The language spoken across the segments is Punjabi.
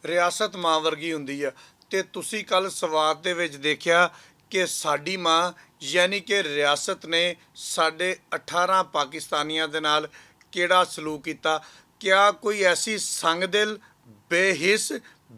ਰਿਆਸਤ ਮਾਂ ਵਰਗੀ ਹੁੰਦੀ ਆ ਤੇ ਤੁਸੀਂ ਕੱਲ ਸਵਾਦ ਦੇ ਵਿੱਚ ਦੇਖਿਆ ਕਿ ਸਾਡੀ ਮਾਂ ਯਾਨੀ ਕਿ ਰਿਆਸਤ ਨੇ ਸਾਡੇ 18 ਪਾਕਿਸਤਾਨੀਆਂ ਦੇ ਨਾਲ ਕਿਹੜਾ ਸਲੂਕ ਕੀਤਾ। ਕਿਆ ਕੋਈ ਐਸੀ ਸੰਗ ਦਿਲ ਬੇਹਿਸ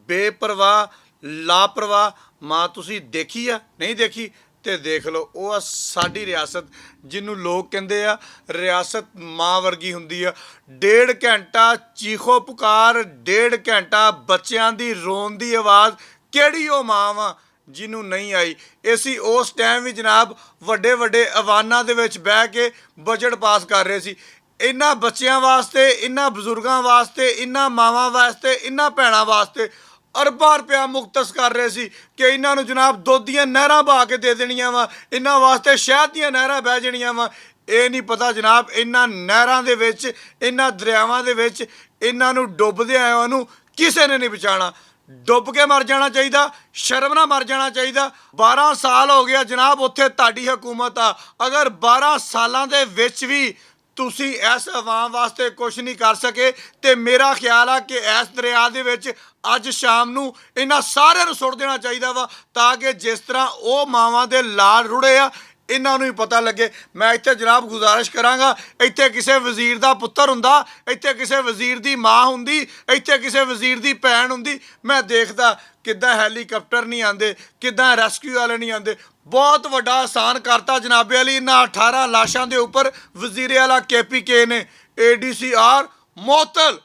ਬੇਪਰਵਾਹ ਲਾਪਰਵਾਹ ਮਾਂ ਤੁਸੀਂ ਦੇਖੀ ਆ? ਨਹੀਂ ਦੇਖੀ ਤੇ ਦੇਖ ਲਓ। ਉਹ ਆ ਸਾਡੀ ਰਿਆਸਤ ਜਿਹਨੂੰ ਲੋਕ ਕਹਿੰਦੇ ਆ ਰਿਆਸਤ ਮਾਂ ਵਰਗੀ ਹੁੰਦੀ ਆ। 1.5 ਘੰਟਾ ਚੀਖੋ ਪੁਕਾਰ, 1.5 ਘੰਟਾ ਬੱਚਿਆਂ ਦੀ ਰੋਣ ਦੀ ਆਵਾਜ਼, ਕਿਹੜੀ ਉਹ ਮਾਂ ਵਾ ਜਿਹਨੂੰ ਨਹੀਂ ਆਈ। ਅਸੀਂ ਉਸ ਟਾਈਮ ਵੀ ਜਨਾਬ ਵੱਡੇ ਵੱਡੇ ਐਵਾਨਾਂ ਦੇ ਵਿੱਚ ਬਹਿ ਕੇ ਬਜਟ ਪਾਸ ਕਰ ਰਹੇ ਸੀ। ਇਹਨਾਂ ਬੱਚਿਆਂ ਵਾਸਤੇ, ਇਹਨਾਂ ਬਜ਼ੁਰਗਾਂ ਵਾਸਤੇ, ਇਹਨਾਂ ਮਾਵਾਂ ਵਾਸਤੇ, ਇਹਨਾਂ ਭੈਣਾਂ ਵਾਸਤੇ ਅਰਬਾਂ ਰੁਪਇਆ ਮੁਕਤਸ ਕਰ ਰਹੇ ਸੀ ਕਿ ਇਹਨਾਂ ਨੂੰ ਜਨਾਬ ਦੁੱਧ ਦੀਆਂ ਨਹਿਰਾਂ ਬਹਾ ਕੇ ਦੇ ਦੇਣੀਆਂ ਵਾ, ਇਹਨਾਂ ਵਾਸਤੇ ਸ਼ਹਿਦ ਦੀਆਂ ਨਹਿਰਾਂ ਬਹਿ ਜਾਣੀਆਂ ਵਾ। ਇਹ ਨਹੀਂ ਪਤਾ ਜਨਾਬ ਇਹਨਾਂ ਨਹਿਰਾਂ ਦੇ ਵਿੱਚ, ਇਹਨਾਂ ਦਰਿਆਵਾਂ ਦੇ ਵਿੱਚ ਇਹਨਾਂ ਨੂੰ ਡੁੱਬਦੇ ਆਇਆਂ ਨੂੰ ਕਿਸੇ ਨੇ ਨਹੀਂ ਬਚਾਉਣਾ। ਡੁੱਬ ਕੇ ਮਰ ਜਾਣਾ ਚਾਹੀਦਾ, ਸ਼ਰਮ ਨਾਲ ਮਰ ਜਾਣਾ ਚਾਹੀਦਾ। 12 ਸਾਲ ਹੋ ਗਿਆ ਜਨਾਬ ਉੱਥੇ ਤੁਹਾਡੀ ਹਕੂਮਤ ਆ। ਅਗਰ 12 ਸਾਲਾਂ ਦੇ ਵਿੱਚ ਵੀ ਤੁਸੀਂ ਇਸ ਆਵਾਮ ਵਾਸਤੇ ਕੁਝ ਨਹੀਂ ਕਰ ਸਕੇ ਤੇ ਮੇਰਾ ਖਿਆਲ ਆ ਕਿ ਇਸ ਦਰਿਆ ਦੇ ਵਿੱਚ ਅੱਜ ਸ਼ਾਮ ਨੂੰ ਇਹਨਾਂ ਸਾਰਿਆਂ ਨੂੰ ਸੁੱਟ ਦੇਣਾ ਚਾਹੀਦਾ ਵਾ, ਤਾਂ ਕਿ ਜਿਸ ਤਰ੍ਹਾਂ ਉਹ ਮਾਵਾਂ ਦੇ ਲਾਲ ਰੁੜੇ ਆ ਇਹਨਾਂ ਨੂੰ ਹੀ ਪਤਾ ਲੱਗੇ। ਮੈਂ ਇੱਥੇ ਜਨਾਬ ਗੁਜ਼ਾਰਿਸ਼ ਕਰਾਂਗਾ, ਇੱਥੇ ਕਿਸੇ ਵਜ਼ੀਰ ਦਾ ਪੁੱਤਰ ਹੁੰਦਾ, ਇੱਥੇ ਕਿਸੇ ਵਜ਼ੀਰ ਦੀ ਮਾਂ ਹੁੰਦੀ, ਇੱਥੇ ਕਿਸੇ ਵਜ਼ੀਰ ਦੀ ਭੈਣ ਹੁੰਦੀ, ਮੈਂ ਦੇਖਦਾ ਕਿੱਦਾਂ ਹੈਲੀਕਾਪਟਰ ਨਹੀਂ ਆਉਂਦੇ, ਕਿੱਦਾਂ ਰੈਸਕਿਊ ਵਾਲੇ ਨਹੀਂ ਆਉਂਦੇ। ਬਹੁਤ ਵੱਡਾ ਆਸਾਨ ਕਰਤਾ ਜਨਾਬੇ ਅਲੀ ਇਹਨਾਂ 18 ਲਾਸ਼ਾਂ ਦੇ ਉੱਪਰ ਵਜ਼ੀਰ ਆਲਾ KPK ਨੇ। ADCR ਮੁਅੱਤਲ,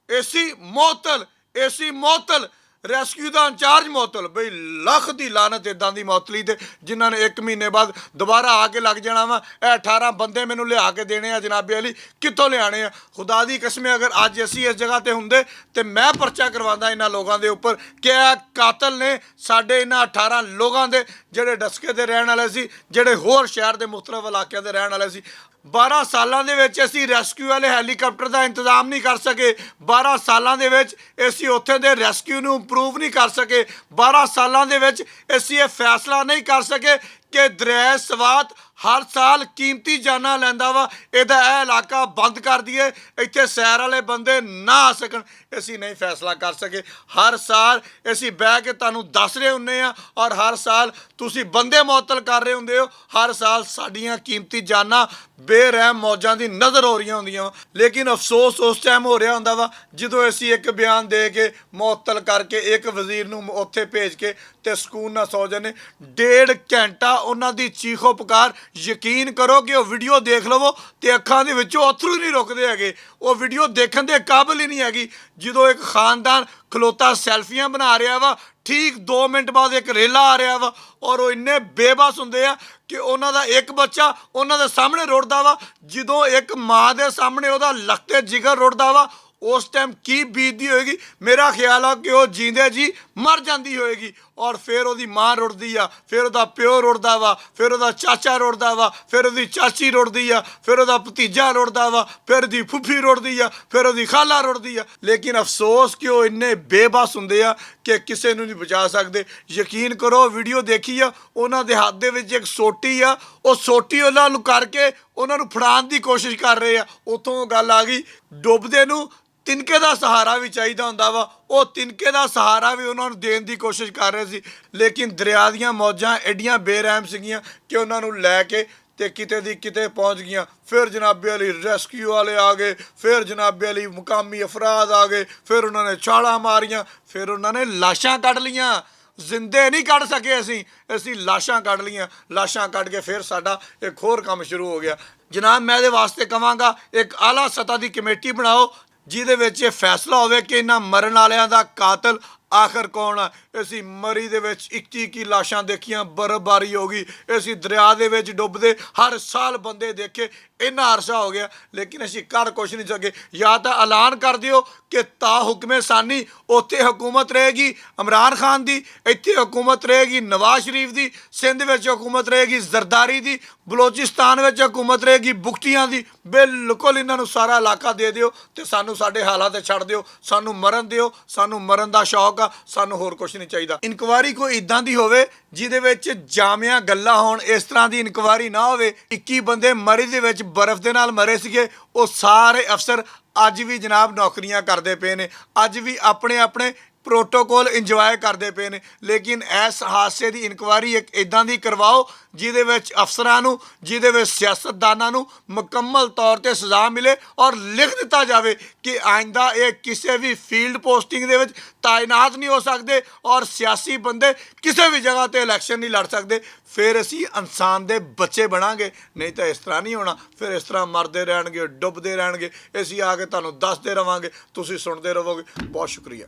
AC ਮੁਅੱਤਲ, AC ਮੁਅੱਤਲ, ਰੈਸਕਿਊ ਦਾ ਇੰਚਾਰਜ ਮੁਅੱਤਲ। ਬਈ ਲੱਖ ਦੀ ਲਾਨਤ ਇੱਦਾਂ ਦੀ ਮੁਅੱਤਲੀ ਤੇ ਜਿਨ੍ਹਾਂ ਨੇ 1 ਮਹੀਨੇ ਬਾਅਦ ਦੁਬਾਰਾ ਆ ਕੇ ਲੱਗ ਜਾਣਾ ਵਾ। ਇਹ 18 ਬੰਦੇ ਮੈਨੂੰ ਲਿਆ ਕੇ ਦੇਣੇ ਆ ਜਨਾਬੇ ਅਲੀ, ਕਿੱਥੋਂ ਲਿਆਣੇ ਆ? ਖੁਦਾ ਦੀ ਕਸਮ ਅਗਰ ਅੱਜ ਅਸੀਂ ਇਸ ਜਗ੍ਹਾ ਤੇ ਹੁੰਦੇ ਤੇ ਮੈਂ ਪਰਚਾ ਕਰਵਾਉਂਦਾ ਇਹਨਾਂ ਲੋਕਾਂ ਦੇ ਉੱਪਰ ਕਿ ਇਹ ਕਾਤਲ ਨੇ ਸਾਡੇ ਇਹਨਾਂ 18 ਲੋਕਾਂ ਦੇ, ਜਿਹੜੇ ਡਸਕੇ ਦੇ ਰਹਿਣ ਵਾਲੇ ਸੀ, ਜਿਹੜੇ ਹੋਰ ਸ਼ਹਿਰ ਦੇ ਮੁਖਤਲਿਫ ਇਲਾਕਿਆਂ ਦੇ ਰਹਿਣ ਵਾਲੇ ਸੀ। 12 ਸਾਲਾਂ ਦੇ ਵਿੱਚ ਅਸੀਂ ਰੈਸਕਿਊ ਵਾਲੇ ਹੈਲੀਕਾਪਟਰ ਦਾ ਇੰਤਜ਼ਾਮ ਨਹੀਂ ਕਰ ਸਕੇ। 12 ਸਾਲਾਂ ਦੇ ਵਿੱਚ ਅਸੀਂ ਉੱਥੇ ਦੇ ਰੈਸਕਿਊ ਨੂੰ ਇੰਪਰੂਵ ਨਹੀਂ ਕਰ ਸਕੇ। 12 ਸਾਲਾਂ ਦੇ ਵਿੱਚ ਅਸੀਂ ਇਹ ਫੈਸਲਾ ਨਹੀਂ ਕਰ ਸਕੇ ਕਿ ਦਰਿਆ ਸਵਾਤ ਹਰ ਸਾਲ ਕੀਮਤੀ ਜਾਨਾਂ ਲੈਂਦਾ ਵਾ, ਇਹਦਾ ਇਹ ਇਲਾਕਾ ਬੰਦ ਕਰ ਦਈਏ, ਇੱਥੇ ਸੈਰ ਵਾਲੇ ਬੰਦੇ ਨਾ ਆ ਸਕਣ। ਅਸੀਂ ਨਹੀਂ ਫੈਸਲਾ ਕਰ ਸਕੇ। ਹਰ ਸਾਲ ਅਸੀਂ ਬਹਿ ਕੇ ਤੁਹਾਨੂੰ ਦੱਸ ਰਹੇ ਹੁੰਦੇ ਆ ਔਰ ਹਰ ਸਾਲ ਤੁਸੀਂ ਬੰਦੇ ਮੁਅੱਤਲ ਕਰ ਰਹੇ ਹੁੰਦੇ ਹੋ। ਹਰ ਸਾਲ ਸਾਡੀਆਂ ਕੀਮਤੀ ਜਾਨਾਂ ਬੇਰਹਿਮ ਮੌਜਾਂ ਦੀ ਨਜ਼ਰ ਹੋ ਰਹੀਆਂ ਹੁੰਦੀਆਂ ਵਾ। ਲੇਕਿਨ ਅਫਸੋਸ ਉਸ ਟਾਈਮ ਹੋ ਰਿਹਾ ਹੁੰਦਾ ਵਾ ਜਦੋਂ ਅਸੀਂ ਇੱਕ ਬਿਆਨ ਦੇ ਕੇ ਮੁਅੱਤਲ ਕਰਕੇ ਇੱਕ ਵਜ਼ੀਰ ਨੂੰ ਉੱਥੇ ਭੇਜ ਕੇ ਤੇ ਸਕੂਨ ਨਾਲ ਸੌ ਜਾਂਦੇ। 1.5 ਘੰਟਾ ਉਹਨਾਂ ਦੀ ਚੀਖੋ ਪੁਕਾਰ, ਯਕੀਨ ਕਰੋ ਕਿ ਉਹ ਵੀਡੀਓ ਦੇਖ ਲਵੋ ਤੇ ਅੱਖਾਂ ਦੇ ਵਿੱਚੋਂ ਅਥਰੂ ਨਹੀਂ ਰੁਕਦੇ ਹੈਗੇ। ਉਹ ਵੀਡੀਓ ਦੇਖਣ ਦੇ ਕਾਬਿਲ ਹੀ ਨਹੀਂ ਹੈਗੀ। ਜਦੋਂ ਇੱਕ ਖਾਨਦਾਨ ਖਲੋਤਾ ਸੈਲਫੀਆਂ ਬਣਾ ਰਿਹਾ ਵਾ, ਠੀਕ 2 ਮਿੰਟ ਬਾਅਦ ਇੱਕ ਰੇਲਾ ਆ ਰਿਹਾ ਵਾ ਔਰ ਉਹ ਇੰਨੇ ਬੇਬਸ ਹੁੰਦੇ ਆ ਕਿ ਉਹਨਾਂ ਦਾ ਇੱਕ ਬੱਚਾ ਉਹਨਾਂ ਦੇ ਸਾਹਮਣੇ ਰੁੜਦਾ ਵਾ। ਜਦੋਂ ਇੱਕ ਮਾਂ ਦੇ ਸਾਹਮਣੇ ਉਹਦਾ ਲਖਤੇ ਜਿਗਰ ਰੁੜਦਾ ਵਾ, ਉਸ ਟਾਈਮ ਕੀ ਬੀਤਦੀ ਹੋਏਗੀ? ਮੇਰਾ ਖਿਆਲ ਆ ਕਿ ਉਹ ਜੀਂਦੇ ਜੀ ਮਰ ਜਾਂਦੀ ਹੋਏਗੀ। ਔਰ ਫਿਰ ਉਹਦੀ ਮਾਂ ਰੁੜਦੀ ਆ, ਫਿਰ ਉਹਦਾ ਪਿਓ ਰੁੜਦਾ ਵਾ, ਫਿਰ ਉਹਦਾ ਚਾਚਾ ਰੁੜਦਾ ਵਾ, ਫਿਰ ਉਹਦੀ ਚਾਚੀ ਰੁੜਦੀ ਆ, ਫਿਰ ਉਹਦਾ ਭਤੀਜਾ ਰੁੜਦਾ ਵਾ, ਫਿਰ ਉਹਦੀ ਫੁੱਫੀ ਰੁੜਦੀ ਆ, ਫਿਰ ਉਹਦੀ ਖਾਲਾ ਰੁੜਦੀ ਆ। ਲੇਕਿਨ ਅਫਸੋਸ ਕਿ ਉਹ ਇੰਨੇ ਬੇਬਸ ਹੁੰਦੇ ਆ ਕਿ ਕਿਸੇ ਨੂੰ ਨਹੀਂ ਬਚਾ ਸਕਦੇ। ਯਕੀਨ ਕਰੋ ਵੀਡੀਓ ਦੇਖੀ ਆ, ਉਹਨਾਂ ਦੇ ਹੱਥ ਦੇ ਵਿੱਚ ਇੱਕ ਸੋਟੀ ਆ, ਉਹ ਸੋਟੀ ਉਹਨਾਂ ਨੂੰ ਕਰਕੇ ਉਹਨਾਂ ਨੂੰ ਫੜਾਉਣ ਦੀ ਕੋਸ਼ਿਸ਼ ਕਰ ਰਹੇ ਆ। ਉੱਥੋਂ ਗੱਲ ਆ ਗਈ ਡੁੱਬਦੇ ਨੂੰ ਤਿਨਕੇ ਦਾ ਸਹਾਰਾ ਵੀ ਚਾਹੀਦਾ ਹੁੰਦਾ ਵਾ। ਉਹ ਤਿਨਕੇ ਦਾ ਸਹਾਰਾ ਵੀ ਉਹਨਾਂ ਨੂੰ ਦੇਣ ਦੀ ਕੋਸ਼ਿਸ਼ ਕਰ ਰਹੇ ਸੀ। ਲੇਕਿਨ ਦਰਿਆ ਦੀਆਂ ਮੌਜਾਂ ਐਡੀਆਂ ਬੇਰਹਿਮ ਸੀਗੀਆਂ ਕਿ ਉਹਨਾਂ ਨੂੰ ਲੈ ਕੇ ਤੇ ਕਿਤੇ ਦੀ ਕਿਤੇ ਪਹੁੰਚ ਗਈਆਂ। ਫਿਰ ਜਨਾਬੇ ਅਲੀ ਰੈਸਕਿਊ ਵਾਲੇ ਆ ਗਏ, ਫਿਰ ਜਨਾਬੇ ਅਲੀ ਮੁਕਾਮੀ ਅਫਰਾਦ ਆ ਗਏ, ਫਿਰ ਉਹਨਾਂ ਨੇ ਛਾਲਾਂ ਮਾਰੀਆਂ, ਫਿਰ ਉਹਨਾਂ ਨੇ ਲਾਸ਼ਾਂ ਕੱਢ ਲਈਆਂ। ਜ਼ਿੰਦੇ ਨਹੀਂ ਕੱਢ ਸਕੇ ਅਸੀਂ ਲਾਸ਼ਾਂ ਕੱਢ ਲਈਆਂ। ਲਾਸ਼ਾਂ ਕੱਢ ਕੇ ਫਿਰ ਸਾਡਾ ਇੱਕ ਹੋਰ ਕੰਮ ਸ਼ੁਰੂ ਹੋ ਗਿਆ। ਜਨਾਬ ਮੈਂ ਇਹਦੇ ਵਾਸਤੇ ਕਹਾਂਗਾ ਇੱਕ ਆਲਾ ਸਤ੍ਹਾ ਦੀ ਕਮੇਟੀ ਬਣਾਓ ਜਿਹਦੇ ਵਿੱਚ ਇਹ ਫੈਸਲਾ ਹੋਵੇ ਕਿ ਇਹਨਾਂ ਮਰਨ ਵਾਲਿਆਂ ਦਾ ਕਾਤਲ ਆਖਰ ਕੌਣ ਆ। ਅਸੀਂ ਮਰੀ ਦੇ ਵਿੱਚ 21 ਲਾਸ਼ਾਂ ਦੇਖੀਆਂ, ਬਰਫ਼ਬਾਰੀ ਹੋ ਗਈ। ਅਸੀਂ ਦਰਿਆ ਦੇ ਵਿੱਚ ਡੁੱਬਦੇ ਹਰ ਸਾਲ ਬੰਦੇ ਦੇਖੇ, ਇੰਨਾ ਅਰਸਾ ਹੋ ਗਿਆ ਲੇਕਿਨ ਅਸੀਂ ਕਰ ਕੁਛ ਨਹੀਂ ਸਕੇ। ਜਾਂ ਤਾਂ ਐਲਾਨ ਕਰ ਦਿਓ ਕਿ ਤਾ ਹੁਕਮੇ ਸਾਨੀ ਉੱਥੇ ਹਕੂਮਤ ਰਹੇਗੀ ਇਮਰਾਨ ਖਾਨ ਦੀ, ਇੱਥੇ ਹਕੂਮਤ ਰਹੇਗੀ ਨਵਾਜ਼ ਸ਼ਰੀਫ ਦੀ, ਸਿੰਧ ਵਿੱਚ ਹਕੂਮਤ ਰਹੇਗੀ ਜ਼ਰਦਾਰੀ ਦੀ, ਬਲੋਚਿਸਤਾਨ ਵਿੱਚ ਹਕੂਮਤ ਰਹੇਗੀ ਬੁਗਟੀਆਂ ਦੀ। ਬਿਲਕੁਲ ਇਹਨਾਂ ਨੂੰ ਸਾਰਾ ਇਲਾਕਾ ਦੇ ਦਿਓ ਤੇ ਸਾਨੂੰ ਸਾਡੇ ਹਾਲਾਂ 'ਤੇ ਛੱਡ ਦਿਓ। ਸਾਨੂੰ ਮਰਨ ਦਿਓ, ਸਾਨੂੰ ਮਰਨ ਦਾ ਸ਼ੌਕ ਆ, ਸਾਨੂੰ ਹੋਰ ਕੁਛ ਨਹੀਂ ਚਾਹੀਦਾ। ਇਨਕੁਆਇਰੀ ਕੋਈ ਇੱਦਾਂ ਦੀ ਹੋਵੇ ਜਿਹਦੇ ਵਿੱਚ ਜਾਮਿਆ ਗੱਲਾਂ ਹੋਣ। ਇਸ ਤਰ੍ਹਾਂ ਦੀ ਇਨਕੁਆਇਰੀ ਨਾ ਹੋਵੇ। 21 ਬੰਦੇ ਮਰੀ ਦੇ ਵਿੱਚ ਬਰਫ਼ ਦੇ ਨਾਲ ਮਰੇ ਸੀਗੇ, ਉਹ ਸਾਰੇ ਅਫਸਰ ਅੱਜ ਵੀ ਜਨਾਬ ਨੌਕਰੀਆਂ ਕਰਦੇ ਪਏ ਨੇ, ਅੱਜ ਵੀ ਆਪਣੇ ਆਪਣੇ ਪ੍ਰੋਟੋਕੋਲ ਇੰਜੋਏ ਕਰਦੇ ਪਏ ਨੇ। ਲੇਕਿਨ ਇਸ ਹਾਦਸੇ ਦੀ ਇਨਕੁਆਇਰੀ ਇੱਕ ਇਦਾਂ ਦੀ ਕਰਵਾਓ ਜਿਹਦੇ ਵਿੱਚ ਅਫਸਰਾਂ ਨੂੰ, ਜਿਹਦੇ ਵਿੱਚ ਸਿਆਸਤਦਾਨਾਂ ਨੂੰ ਮੁਕੰਮਲ ਤੌਰ ਤੇ ਸਜ਼ਾ ਮਿਲੇ ਔਰ ਲਿਖ ਦਿੱਤਾ ਜਾਵੇ ਕਿ ਆਇੰਦਾ ਇਹ ਕਿਸੇ ਵੀ ਫੀਲਡ ਪੋਸਟਿੰਗ ਦੇ ਵਿੱਚ ਤਾਇਨਾਤ ਨਹੀਂ ਹੋ ਸਕਦੇ ਔਰ ਸਿਆਸੀ ਬੰਦੇ ਕਿਸੇ ਵੀ ਜਗ੍ਹਾ ਤੇ ਇਲੈਕਸ਼ਨ ਨਹੀਂ ਲੜ ਸਕਦੇ। ਫਿਰ ਅਸੀਂ ਇਨਸਾਨ ਦੇ ਬੱਚੇ ਬਣਾਂਗੇ, ਨਹੀਂ ਤਾਂ ਇਸ ਤਰ੍ਹਾਂ ਨਹੀਂ ਹੋਣਾ। ਫਿਰ ਇਸ ਤਰ੍ਹਾਂ ਮਰਦੇ ਰਹਿਣਗੇ, ਡੁੱਬਦੇ ਰਹਿਣਗੇ, ਅਸੀਂ ਆ ਕੇ ਤੁਹਾਨੂੰ ਦੱਸਦੇ ਰਵਾਂਗੇ, ਤੁਸੀਂ ਸੁਣਦੇ ਰਹੋਗੇ। ਬਹੁਤ ਸ਼ੁਕਰੀਆ।